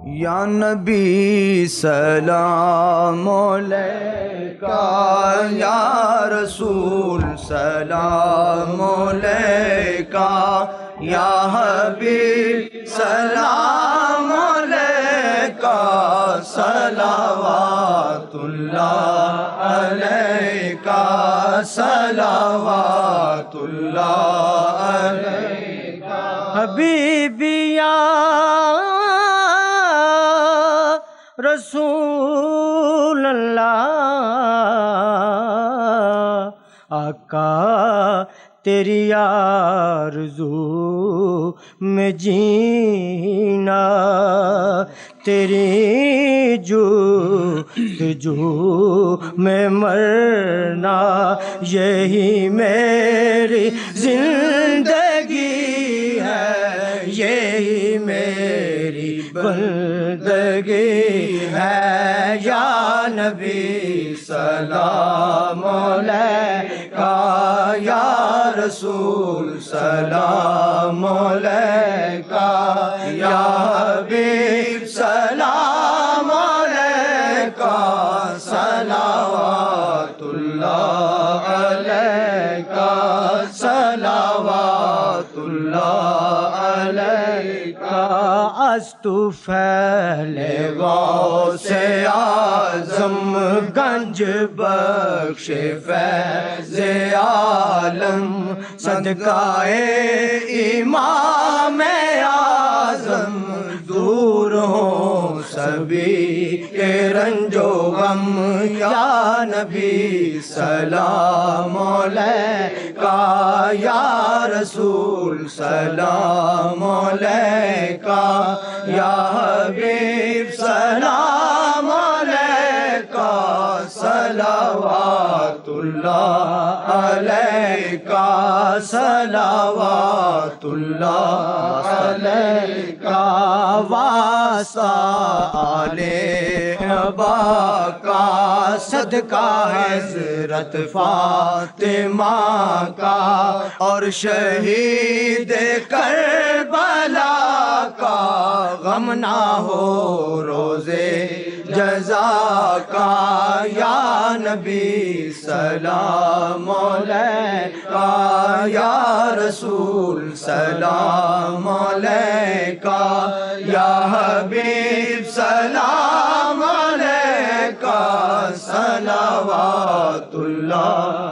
یا نبی سلام علیکہ، یا رسول سلام علیکہ، یا حبیب سلام علیکہ، صلوات اللہ علیکہ، صلوات اللہ علیکہ۔ حبیبی یا رسول اللہ، آقا تیری آرزو میں جینا، تیری جستجو میں مرنا، یہی میری زندگی ہے، یہی میری بندگی ہے۔ یا نبی سلام علیکہ، یا رسول سلام علیکہ، یا حبیب سلام علیکہ، صلوات اللہ علیکہ، صلوات اللہ علیکہ۔ از طفیل غوث اعظم گنج بخش فیض عالم، صدقہ امام اعظم، دور ہوں سبھی کے رنج و غم۔ یا نبی سلام علیکہ، یا رسول سلام علیکہ، یا حبیب سلام علیکہ، صلوات اللہ علیکہ، صلوات اللہ علیکہ۔ واسطہ آل ابا کا، صدقہ حضرت فاطمہ کا، اور شہید کربلا کا، غم نہ ہو روزے جزا کا۔ یا نبی سلام علیکہ، یا رسول سلام علیکہ، یا حبیب سلام علیکہ، صلوات اللہ